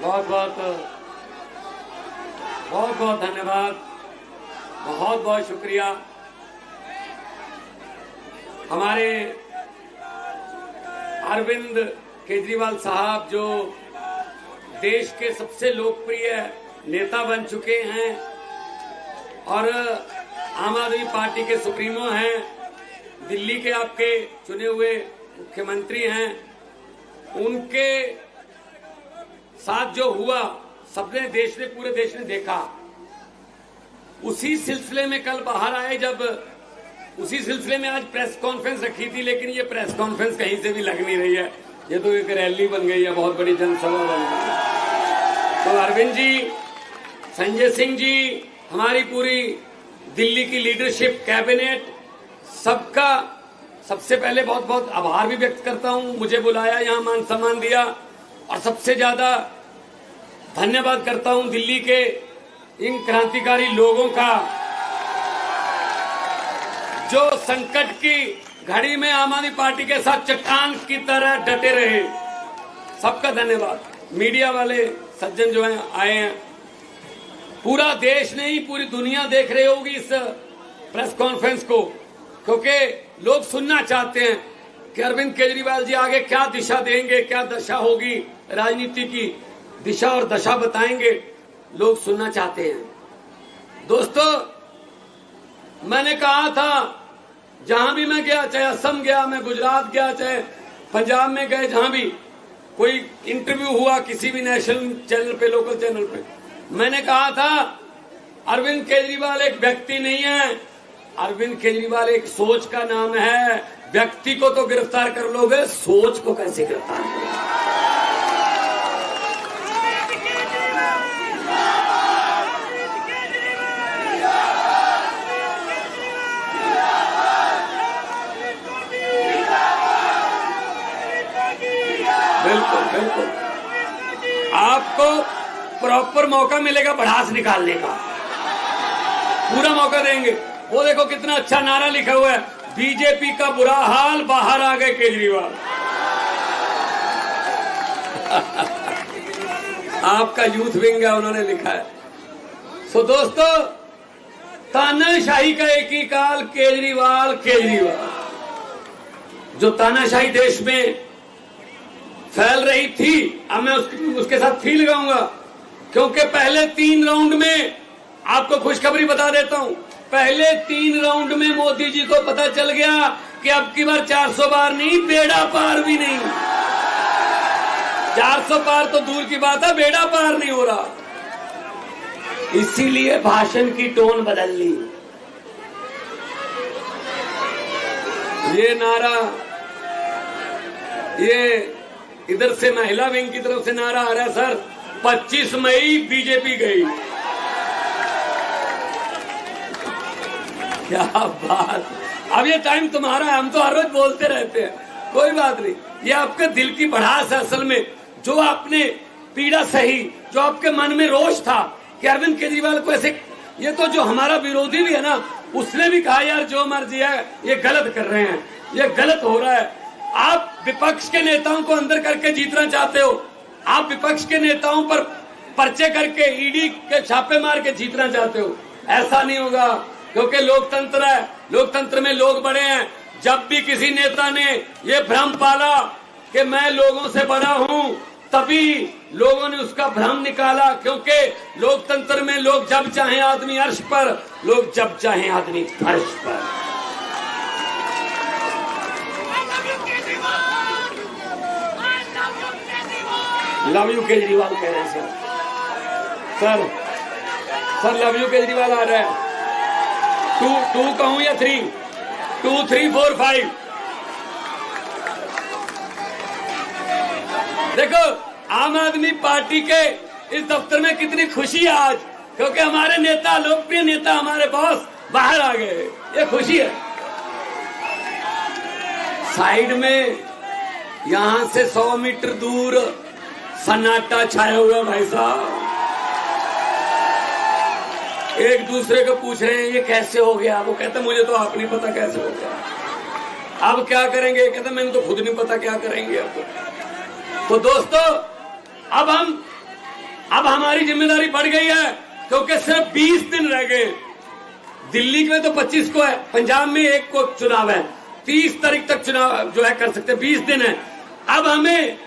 बहुत बहुत धन्यवाद, बहुत बहुत शुक्रिया। हमारे अरविंद केजरीवाल साहब जो देश के सबसे लोकप्रिय नेता बन चुके हैं और आम आदमी पार्टी के सुप्रीमो हैं, दिल्ली के आपके चुने हुए मुख्यमंत्री हैं, उनके साथ जो हुआ सबने पूरे देश ने देखा। उसी सिलसिले में कल बाहर आए, जब उसी सिलसिले में आज प्रेस कॉन्फ्रेंस रखी थी, लेकिन ये प्रेस कॉन्फ्रेंस कहीं से भी लग नहीं रही है, ये तो एक रैली बन गई है, बहुत बड़ी जनसभा बन गई है। तो अरविंद जी, संजय सिंह जी, हमारी पूरी दिल्ली की लीडरशिप, कैबिनेट, सबका सबसे पहले बहुत बहुत आभार भी व्यक्त करता हूं। मुझे बुलाया, यहां मान सम्मान दिया, और सबसे ज्यादा धन्यवाद करता हूं दिल्ली के इन क्रांतिकारी लोगों का जो संकट की घड़ी में आम आदमी पार्टी के साथ चट्टान की तरह डटे रहे। सबका धन्यवाद। मीडिया वाले सज्जन जो हैं आए हैं, पूरा देश नहीं पूरी दुनिया देख रही होगी इस प्रेस कॉन्फ्रेंस को, क्योंकि लोग सुनना चाहते हैं कि अरविंद केजरीवाल जी आगे क्या दिशा देंगे, क्या दशा होगी, राजनीति की दिशा और दशा बताएंगे, लोग सुनना चाहते हैं। दोस्तों, मैंने कहा था जहां भी मैं गया, चाहे असम गया, मैं गुजरात गया, चाहे पंजाब में गए, जहां भी कोई इंटरव्यू हुआ किसी भी नेशनल चैनल पे, लोकल चैनल पे, मैंने कहा था अरविंद केजरीवाल एक व्यक्ति नहीं है, अरविंद केजरीवाल एक सोच का नाम है। व्यक्ति को तो गिरफ्तार कर लोगे, सोच को कैसे गिरफ्तार करोगे? बिल्कुल बिल्कुल, आपको प्रॉपर मौका मिलेगा भड़ास निकालने का, पूरा मौका देंगे। वो देखो कितना अच्छा नारा लिखा हुआ है, बीजेपी का बुरा हाल, बाहर आ गए केजरीवाल। आपका यूथ विंग है, उन्होंने लिखा है। सो दोस्तों, तानाशाही का एक ही काल, केजरीवाल केजरीवाल। जो तानाशाही देश में फैल रही थी, अब मैं उसके साथ फी लगाऊंगा, क्योंकि पहले 3 राउंड में, आपको खुशखबरी बता देता हूं, पहले 3 राउंड में मोदी जी को पता चल गया कि अब की बार 400 पार नहीं, बेड़ा पार भी नहीं। 400 पार तो दूर की बात है, बेड़ा पार नहीं हो रहा। इसीलिए भाषण की टोन बदल ली। ये नारा, ये इधर से महिला विंग की तरफ से नारा आ रहा है, सर 25 मई बीजेपी गई। क्या बात। अब ये टाइम तुम्हारा है, हम तो हर रोज बोलते रहते हैं, कोई बात नहीं। ये आपके दिल की भड़ास है असल में, जो आपने पीड़ा सही, जो आपके मन में रोष था कि अरविंद केजरीवाल को ऐसे, ये तो जो हमारा विरोधी भी है ना, उसने भी कहा यार जो मर्जी है, ये गलत कर रहे हैं, ये गलत हो रहा है। आप विपक्ष के नेताओं को अंदर करके जीतना चाहते हो, आप विपक्ष के नेताओं पर पर्चे करके, ईडी के छापे मार के जीतना चाहते हो, ऐसा नहीं होगा, क्योंकि लोकतंत्र है, लोकतंत्र में लोग बड़े हैं। जब भी किसी नेता ने ये भ्रम पाला कि मैं लोगों से बड़ा हूं, तभी लोगों ने उसका भ्रम निकाला, क्योंकि लोकतंत्र में लोग जब चाहे आदमी अर्श पर, लोग जब चाहे आदमी फर्श पर। लव यू केजरीवाल कह रहे हैं सर लव यू केजरीवाल आ रहा है। 2 कहूं या 3? 2 3 4 5। देखो आम आदमी पार्टी के इस दफ्तर में कितनी खुशी है आज, क्योंकि हमारे नेता, लोकप्रिय नेता, हमारे बॉस बाहर आ गए, ये खुशी है। साइड में यहां से 100 मीटर दूर सन्नाटा छाया हुआ भाई साहब, एक दूसरे को पूछ रहे हैं ये कैसे हो गया। वो कहते मुझे तो आप नहीं पता कैसे हो गया, अब क्या करेंगे? कहते मैंने तो खुद नहीं पता क्या करेंगे अब। तो दोस्तों, अब हम अब हमारी जिम्मेदारी बढ़ गई है, क्योंकि सिर्फ 20 दिन रह गए। दिल्ली में तो 25 को है, पंजाब में 1 को चुनाव है, 30 तारीख तक चुनाव जो है कर सकते हैं, 20 दिन है। अब हमें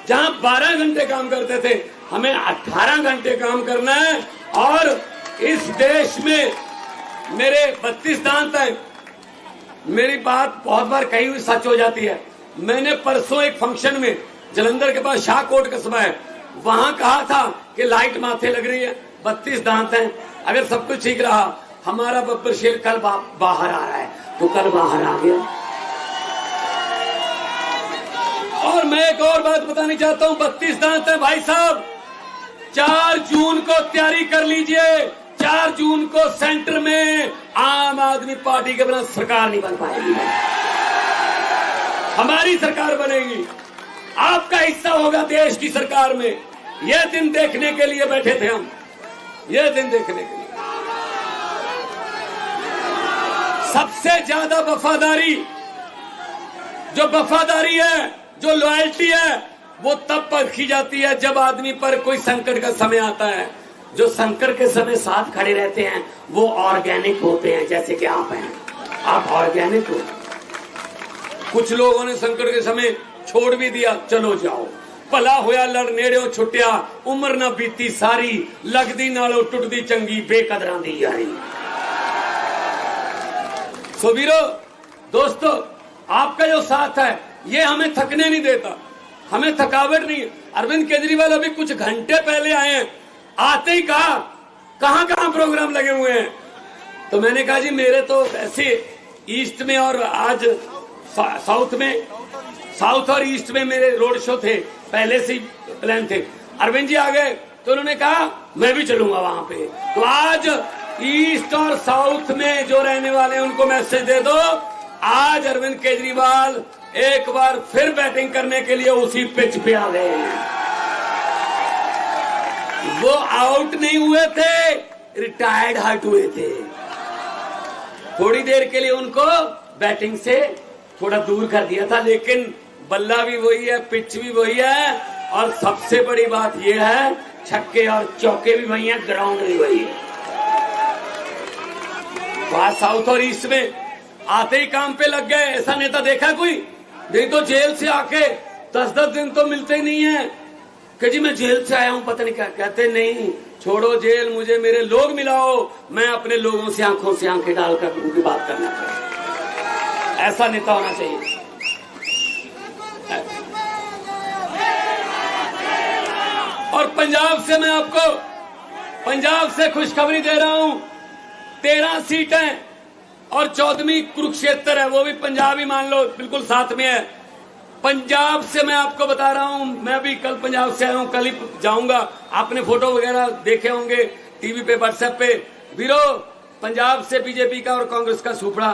जहां 12 घंटे काम करते थे, हमें 18 घंटे काम करना है। और इस देश में मेरे 32 दांत हैं। मेरी बात बहुत बार कही हुई सच हो जाती है। मैंने परसों एक फंक्शन में, जलंधर के पास शाहकोट कस्बा है, वहां कहा था कि लाइट माथे लग रही है, 32 दांत हैं, अगर सब कुछ ठीक रहा, हमारा बब्बर शेर कल बाहर आ रहा है, तो कल बाहर आ गया। और मैं एक और बात बतानी चाहता हूं, 32 दांत हैं भाई साहब। 4 जून को तैयारी कर लीजिए, 4 जून को सेंटर में आम आदमी पार्टी के बिना सरकार नहीं बन पाएगी। हमारी सरकार बनेगी, आपका हिस्सा होगा देश की सरकार में। यह दिन देखने के लिए बैठे थे हम, यह दिन देखने के लिए। सबसे ज्यादा वफादारी, जो वफादारी है, जो लॉयल्टी है, वो तब परखी जाती है जब आदमी पर कोई संकट का समय आता है। जो संकट के समय साथ खड़े रहते हैं वो ऑर्गेनिक होते हैं, जैसे कि आप हैं, आप ऑर्गेनिक हो। कुछ लोगों ने संकट के समय छोड़ भी दिया, चलो जाओ, भला होया लड़ नेड़े छुट्टिया, उम्र ना बीती सारी, लगदी नालों टुटदी चंगी, बेकदरां दी यारी। सो वीरो, दोस्तों, आपका जो साथ है ये हमें थकने नहीं देता, हमें थकावट नहीं है। अरविंद केजरीवाल अभी कुछ घंटे पहले आए हैं, आते ही कहा कहां कहां प्रोग्राम लगे हुए हैं। तो मैंने कहा जी मेरे तो ऐसे ईस्ट में और आज साउथ में, साउथ और ईस्ट में मेरे रोड शो थे, पहले से प्लान थे। अरविंद जी आ गए तो उन्होंने कहा मैं भी चलूंगा वहां पे। तो आज ईस्ट और साउथ में जो रहने वाले हैं उनको मैसेज दे दो, आज अरविंद केजरीवाल एक बार फिर बैटिंग करने के लिए उसी पिच पे आ गए हैं। वो आउट नहीं हुए थे, रिटायर्ड हट हुए थे। थोड़ी देर के लिए उनको बैटिंग से थोड़ा दूर कर दिया था, लेकिन बल्ला भी वही है, पिच भी वही है, और सबसे बड़ी बात यह है छक्के और चौके भी वही हैं, ग्राउंड भी वही है। वहां साउथ और ईस्ट में आते ही काम पे लग गए। ऐसा नेता देखा कोई? नहीं तो जेल से आके 10-10 दिन तो मिलते ही नहीं है कि जी मैं जेल से आया हूं, पता नहीं क्या कहते। नहीं, छोड़ो जेल, मुझे मेरे लोग मिलाओ, मैं अपने लोगों से आंखों से आंखें डालकर उनकी बात करना चाहिए। ऐसा नेता होना चाहिए। और पंजाब से मैं आपको, पंजाब से खुशखबरी दे रहा हूं, 13 सीटें और 14वीं कुरुक्षेत्र है, वो भी पंजाब ही मान लो, बिल्कुल साथ में है। पंजाब से मैं आपको बता रहा हूं, मैं भी कल पंजाब से आया हूं, कल ही जाऊंगा। आपने फोटो वगैरह देखे होंगे टीवी पे, व्हाट्सएप पे। वीरो, पंजाब से बीजेपी का और कांग्रेस का सुपड़ा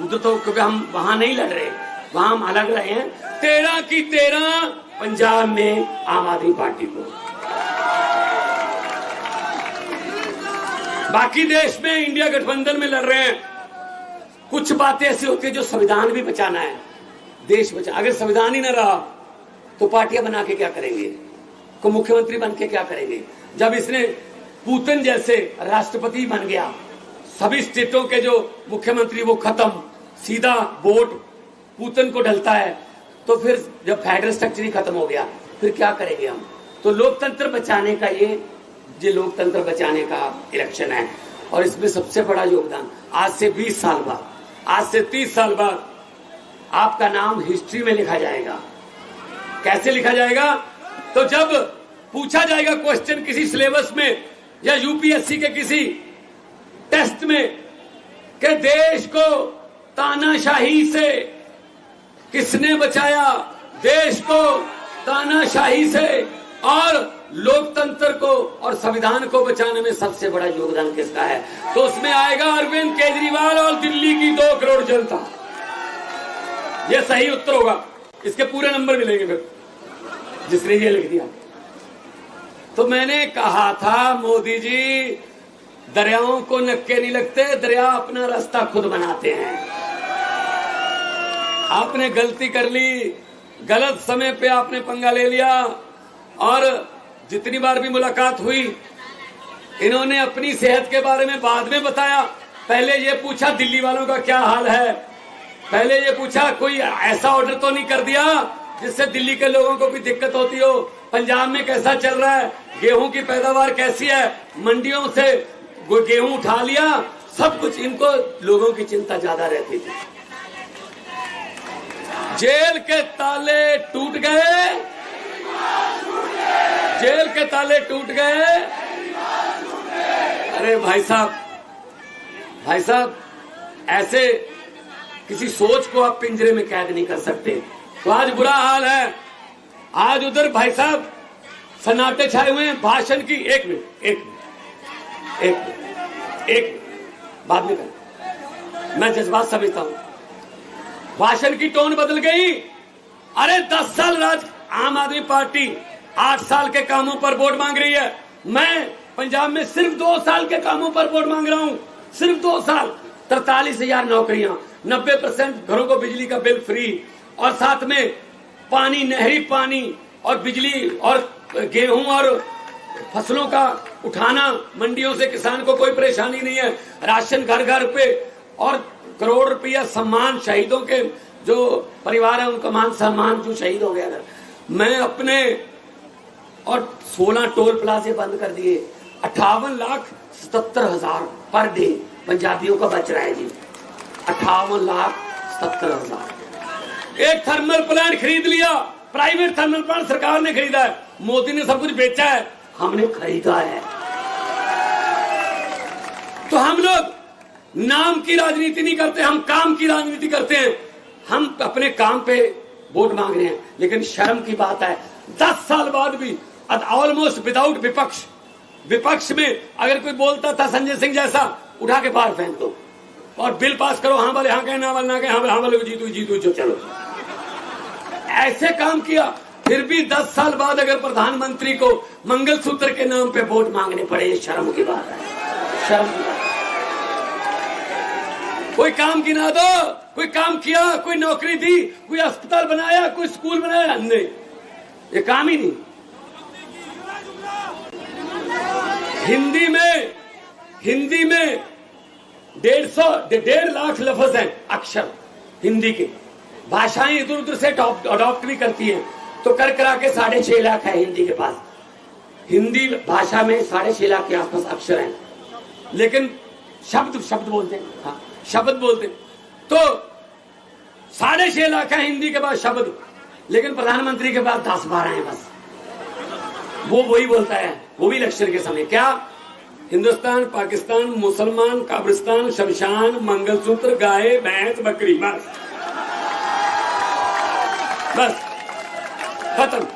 उधर, तो क्योंकि हम वहां नहीं लड़ रहे, वहां हम अलग रहे हैं। 13 की 13 पंजाब में आम आदमी पार्टी को। बाकी देश में इंडिया गठबंधन में लड़ रहे हैं। कुछ बातें ऐसी होती है जो संविधान भी बचाना है, देश बचा। अगर संविधान ही न रहा तो पार्टियां बना के क्या करेंगे, को मुख्यमंत्री बन के क्या करेंगे। जब इसने पुतिन जैसे राष्ट्रपति बन गया, सभी स्टेटों के जो मुख्यमंत्री वो खत्म, सीधा वोट पुतिन को ढलता है, तो फिर जब फेडरल स्ट्रक्चर ही खत्म हो गया, फिर क्या करेंगे हम। तो लोकतंत्र बचाने का ये लोकतंत्र बचाने का इलेक्शन है। और इसमें सबसे बड़ा योगदान, आज से 20 साल बाद, आज से 30 साल बाद आपका नाम हिस्ट्री में लिखा जाएगा। कैसे लिखा जाएगा? तो जब पूछा जाएगा क्वेश्चन किसी सिलेबस में या यूपीएससी के किसी टेस्ट में कि देश को तानाशाही से किसने बचाया, देश को तानाशाही से और लोकतंत्र को और संविधान को बचाने में सबसे बड़ा योगदान किसका है, तो उसमें आएगा अरविंद केजरीवाल और दिल्ली की 2 करोड़ जनता। यह सही उत्तर होगा, इसके पूरे नंबर मिलेंगे फिर जिसने ये लिख दिया। तो मैंने कहा था मोदी जी, दरियाओं को नक्के नहीं लगते, दरिया अपना रास्ता खुद बनाते हैं। आपने गलती कर ली, गलत समय पे आपने पंगा ले लिया और जितनी बार भी मुलाकात हुई, इन्होंने अपनी सेहत के बारे में बाद में बताया। पहले ये पूछा दिल्ली वालों का क्या हाल है, पहले ये पूछा कोई ऐसा ऑर्डर तो नहीं कर दिया जिससे दिल्ली के लोगों को भी दिक्कत होती हो, पंजाब में कैसा चल रहा है, गेहूं की पैदावार कैसी है, मंडियों से गेहूं उठा लिया, सब कुछ। इनको लोगों की चिंता ज्यादा रहती थी। जेल के ताले टूट गए, जेल के ताले टूट गए। अरे भाई साहब, भाई साहब, ऐसे किसी सोच को आप पिंजरे में कैद नहीं कर सकते। तो आज बुरा हाल है। आज उधर भाई साहब सन्नाटे छाए हुए हैं भाषण की। एक मिनट बाद में कर, मैं जज्बात समझता हूं। भाषण की टोन बदल गई। अरे 10 साल राज आम आदमी पार्टी 8 साल के कामों पर वोट मांग रही है। मैं पंजाब में सिर्फ 2 साल के कामों पर वोट मांग रहा हूं, सिर्फ 2 साल। 43,000 नौकरियां, 90% घरों को बिजली का बिल फ्री, और साथ में पानी, नहरी पानी और बिजली और गेहूं और फसलों का उठाना, मंडियों से किसान को कोई परेशानी नहीं है, राशन घर घर पे, और करोड़ रुपया सम्मान शहीदों के जो परिवार है उनका मान सम्मान जो शहीद हो गया। मैं अपने और 16 टोल प्लाजे बंद कर दिए। 58,77,000 पर डे पंजाबियों का बच रहा है जी। 58,77,000। एक थर्मल प्लांट खरीद लिया, प्राइवेट थर्मल प्लांट सरकार ने खरीदा है। मोदी ने सब कुछ बेचा है, हमने खरीदा है। तो हम लोग नाम की राजनीति नहीं करते, हम काम की राजनीति करते हैं। हम अपने काम पे वोट मांग रहे हैं, लेकिन शर्म की बात है 10 साल बाद भी ऑलमोस्ट विदाउट विपक्ष में अगर कोई बोलता था संजय सिंह जैसा, उठा के बाहर फेंक दो और बिल पास करो। हाँ वाले हाँ कहे, ना वाले ना कहे, हाँ वाले जीतू जो चलो, ऐसे काम किया। फिर भी 10 साल बाद अगर प्रधानमंत्री को मंगलसूत्र के नाम पे वोट मांगने पड़े, शर्म की बात है, शर्म की बात। कोई काम गिना दो, कोई काम किया, कोई नौकरी दी, कोई अस्पताल बनाया, कोई स्कूल बनाया, नहीं, ये काम ही नहीं। हिंदी में 1.5 लाख लफ्ज हैं, अक्षर हिंदी के। भाषाएं इधर उधर से अडॉप्ट भी करती हैं, तो कर करा के 6.5 लाख है हिंदी के पास। हिंदी भाषा में 6.5 लाख के आसपास अक्षर हैं, लेकिन शब्द बोलते हैं, हाँ शब्द बोलते हैं। तो 6.5 लाख है हिंदी के पास शब्द, लेकिन प्रधानमंत्री के पास 10-12 हैं बस। वो वही बोलता है, वो भी इलेक्शन के समय, क्या हिंदुस्तान, पाकिस्तान, मुसलमान, कब्रिस्तान, शमशान, मंगलसूत्र, गाय, भैंस, बकरी, बस खत्म।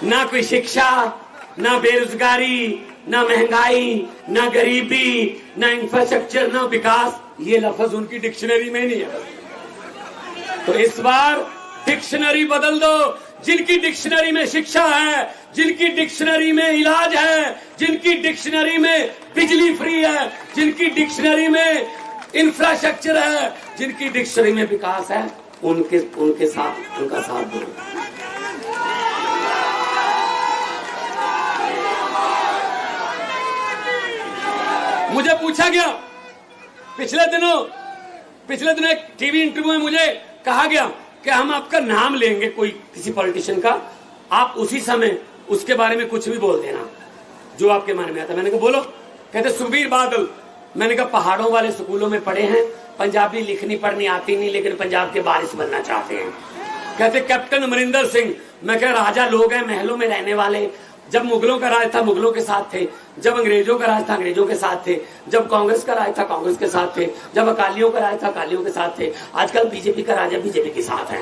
ना कोई शिक्षा, ना बेरोजगारी, ना महंगाई, ना गरीबी, ना इंफ्रास्ट्रक्चर, ना विकास। ये लफ्ज उनकी डिक्शनरी में नहीं है। तो इस बार डिक्शनरी बदल दो। जिनकी डिक्शनरी में शिक्षा है, जिनकी डिक्शनरी में इलाज है, जिनकी डिक्शनरी में बिजली फ्री है, जिनकी डिक्शनरी में इंफ्रास्ट्रक्चर है, जिनकी डिक्शनरी में विकास है, उनके साथ उनका साथ दो। मुझे पूछा गया पिछले दिनों एक टीवी इंटरव्यू में मुझे कहा गया कि हम आपका नाम लेंगे कोई किसी पॉलिटिशियन का, आप उसी समय उसके बारे में कुछ भी बोल देना जो आपके मन में आता। मैंने कहा बोलो। कहते सुखबीर बादल। मैंने कहा पहाड़ों वाले स्कूलों में पढ़े हैं, पंजाबी लिखनी पढ़नी आती नहीं, लेकिन पंजाब के बारिश बनना चाहते हैं। कहते कैप्टन अमरिंदर सिंह। मैं कह राजा लोग हैं, महलों में रहने वाले। जब मुगलों का राज था मुगलों के साथ थे, जब अंग्रेजों का राज था अंग्रेजों के साथ थे, जब कांग्रेस का राज था कांग्रेस के साथ थे, जब अकालियों का राज था अकालियों के साथ थे, आजकल बीजेपी का राज है बीजेपी के साथ है।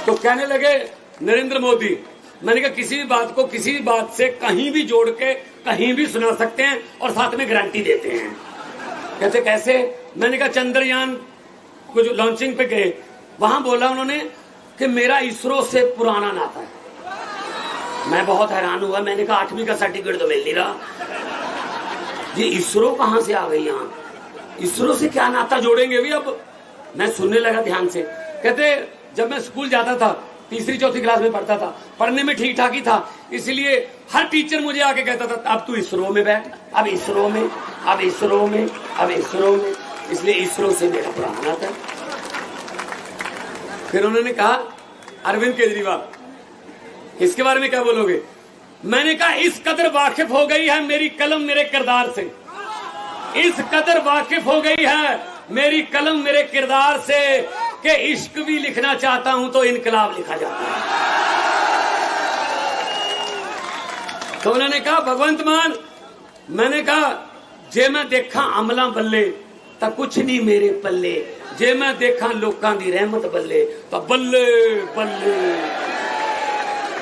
तो कहने लगे नरेंद्र मोदी। मैंने कहा किसी भी बात को किसी भी बात से कहीं भी जोड़ के कहीं भी सुना सकते हैं और साथ में गारंटी देते हैं। कहते कैसे? मैंने कहा चंद्रयान को जो लॉन्चिंग पे गए, वहां बोला उन्होंने कि मेरा इसरो से पुराना नाता है। मैं बहुत हैरान हुआ। मैंने कहा 8वीं का सर्टिफिकेट तो मिल नहीं रहा, ये इसरो कहां से आ गई यहाँ? इसरो से क्या नाता जोड़ेंगे भी अब? मैं सुनने लगा ध्यान से। कहते जब मैं स्कूल जाता था तीसरी चौथी क्लास में पढ़ता था, पढ़ने में ठीक ठाक ही था, इसलिए हर टीचर मुझे आके कहता था अब तू इसरो में बैठ, अब इसरो में, अब इसरो में, अब इसरो में, इसलिए इसरो से मेरा पुराना था। फिर उन्होंने कहा अरविंद केजरीवाल इसके बारे में क्या बोलोगे? मैंने कहा इस कदर वाकिफ हो गई है मेरी कलम मेरे किरदार से, इस कदर वाकिफ हो गई है मेरी कलम मेरे किरदार से कि इश्क भी लिखना चाहता हूं तो इनकलाब लिखा जाता है। तो उन्होंने कहा भगवंत मान, मैंने कहा जे मैं देखा अमला बल्ले तो कुछ नहीं मेरे पल्ले, जे मैं देखा लोकां दी रहमत बल्ले तो बल्ले बल्ले।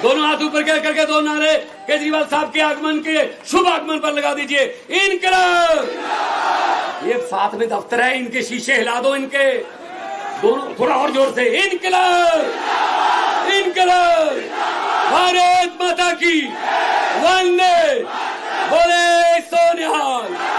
दोनों हाथ ऊपर करके दो नारे केजरीवाल साहब के आगमन के शुभ आगमन पर लगा दीजिए, इनकलाब। ये साथ में दफ्तर है, इनके शीशे हिला दो, इनके दोनों थोड़ा और जोर से, इनकलाब, इनकलाब, भारत माता की।